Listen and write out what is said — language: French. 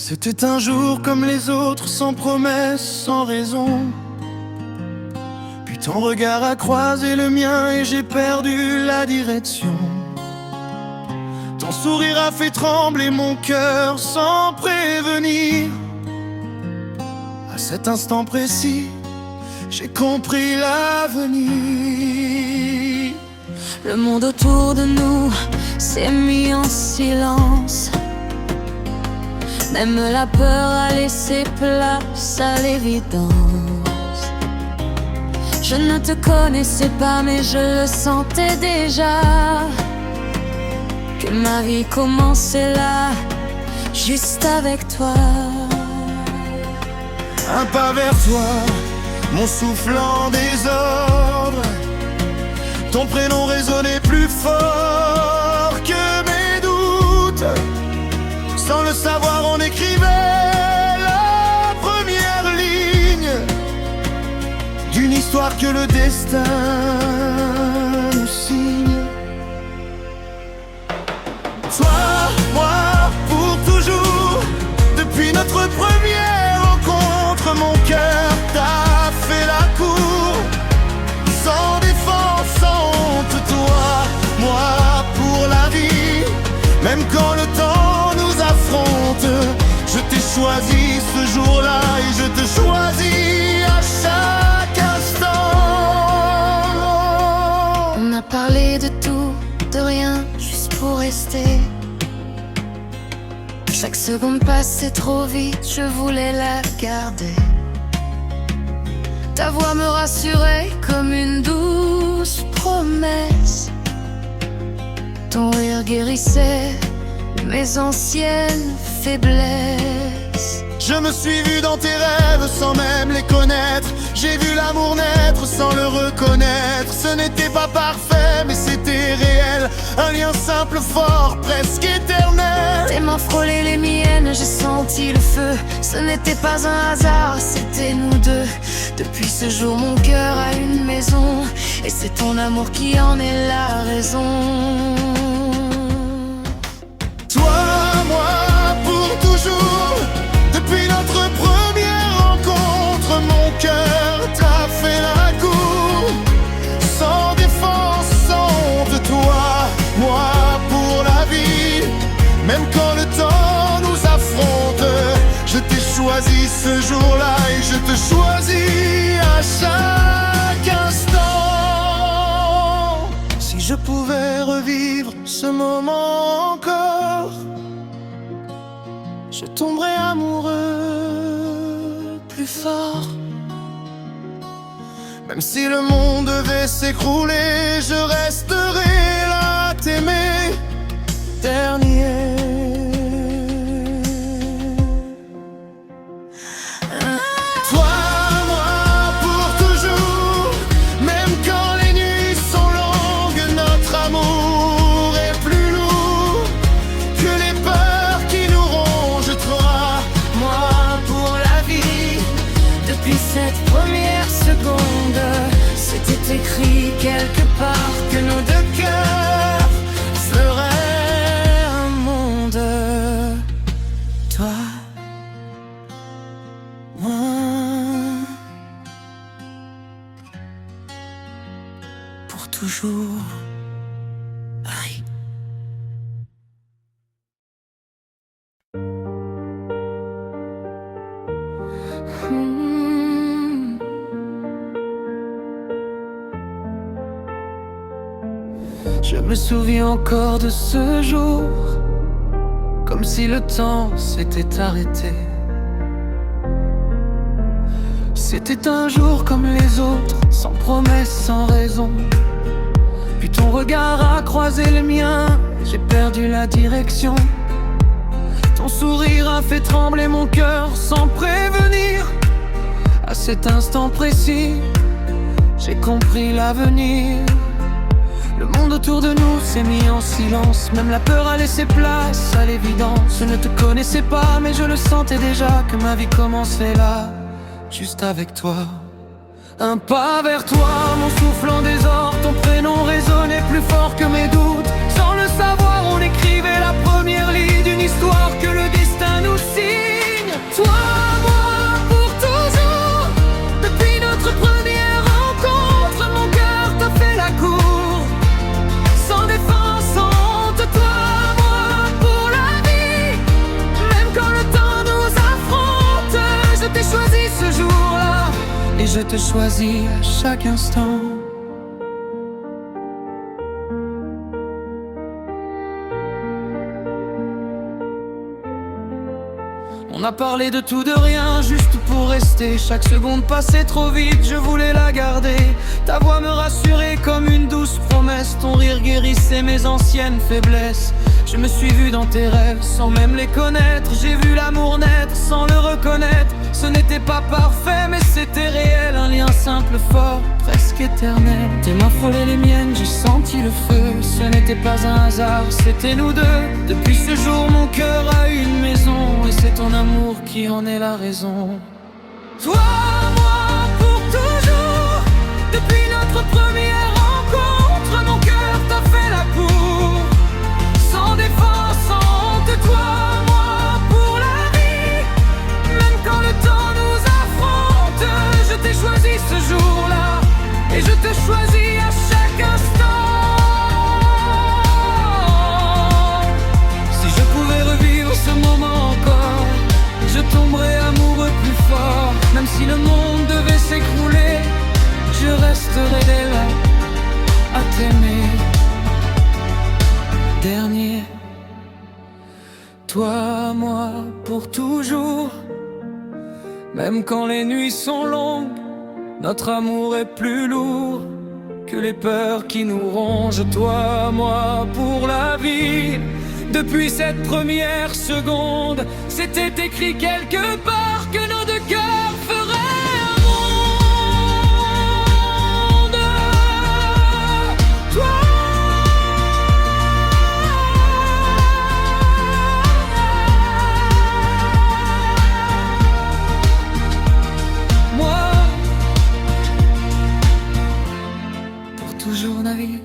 C'était un jour comme les autres, sans promesse, sans raison. Puis ton regard a croisé le mien et j'ai perdu la direction. Ton sourire a fait trembler mon cœur sans prévenir. À cet instant précis, j'ai compris l'avenir. Le monde autour de nous s'est mis en silence. Même la peur a laissé place à l'évidence. Je ne te connaissais pas mais je le sentais déjà, que ma vie commençait là, juste avec toi. Un pas vers toi, mon souffle en désordre. Ton prénom résonnait plus fort que mes doutes. Sans le savoir, on écrivait la première ligne d'une histoire que le destin nous signe. Toi, moi, pour toujours. Depuis notre première rencontre, mon cœur t'a fait la cour. Sans défense, sans honte, toi, moi, pour la vie. Même quand le temps nous affronte, je t'ai choisi ce jour-là et je te choisis à chaque instant. On a parlé de tout, de rien, juste pour rester. Chaque seconde passait trop vite, je voulais la garder. Ta voix me rassurait comme une douce promesse. Ton rire guérissait mes anciennes faiblesses. Je me suis vu dans tes rêves sans même les connaître. J'ai vu l'amour naître sans le reconnaître. Ce n'était pas parfait mais c'était réel. Un lien simple, fort, presque éternel. Tes mains frôlaient les miennes, j'ai senti le feu. Ce n'était pas un hasard, c'était nous deux. Depuis ce jour mon cœur a une maison, et c'est ton amour qui en est la raison. Toi, moi, pour toujours. Depuis notre première rencontre, mon cœur t'a fait la cour. Sans défense, sans honte, toi, moi, pour la vie. Même quand le temps nous affronte, je t'ai choisi ce jour-là et je te choisis à chaque instant. Si je pouvais revivre ce moment encore, je tomberais amoureux plus fort. Même si le monde devait s'écrouler, je resterai là à t'aimer, dernier. Toi, moi, pour toujours. Même quand les nuits sont longues, notre amour est plus lourd que les peurs qui nous rongent. Toi, moi, pour la vie. Depuis cette première seconde, c'était écrit quelque part que nos deux cœurs feraient un monde. Toi, moi, pour toujours. Harry. Je me souviens encore de ce jour, comme si le temps s'était arrêté. C'était un jour comme les autres, sans promesse, sans raison. Puis ton regard a croisé le mien, j'ai perdu la direction. Ton sourire a fait trembler mon cœur sans prévenir. À cet instant précis, j'ai compris l'avenir. Le monde autour de nous s'est mis en silence. Même la peur a laissé place à l'évidence. Je ne te connaissais pas mais je le sentais déjà, que ma vie commençait là, juste avec toi. Un pas vers toi, mon souffle en désordre. Ton prénom résonnait plus fort que mes doutes. Sans le savoir, on écrivait la première ligne d'une histoire que le destin nous signe. Toi, moi, pour toujours. Depuis notre première rencontre, mon cœur t'a fait la cour. Sans défense, sans honte, toi, moi, pour la vie. Même quand le temps nous affronte, je t'ai choisi ce jour-là. Et je te choisis à chaque instant. On a parlé de tout, de rien, juste pour rester. Chaque seconde passait trop vite, je voulais la garder. Ta voix me rassurait comme une douce promesse. Ton rire guérissait mes anciennes faiblesses. Je me suis vu dans tes rêves sans même les connaître. J'ai vu l'amour naître sans le reconnaître. Ce n'était pas parfait mais c'était réel. Un lien simple, fort, presque éternel. Tes mains frôlaient les miennes, j'ai senti le feu. Ce n'était pas un hasard, c'était nous deux. Depuis ce jour mon cœur a une maison. Et c'est ton amour qui en est la raison. Toi, moi, pour toujours. Depuis notre première rencontre, mon cœur t'a fait la cour. Sans défense, sans honte, toi, moi, pour la vie. Même quand le temps nous affronte, je t'ai choisi ce jour-là. Et je te choisis à chaque instant. Si je pouvais revivre ce moment encore, je tomberais amoureux plus fort. Même si le monde devait s'écrouler, je resterai là à t'aimer. Dernier, toi, moi, pour toujours. Même quand les nuits sont longues, notre amour est plus lourd que les peurs qui nous rongent. Toi, moi, pour la vie. Depuis cette première seconde, c'était écrit quelque part que nos deux cœurs feraient un monde. Toi, moi, pour toujours naviguer.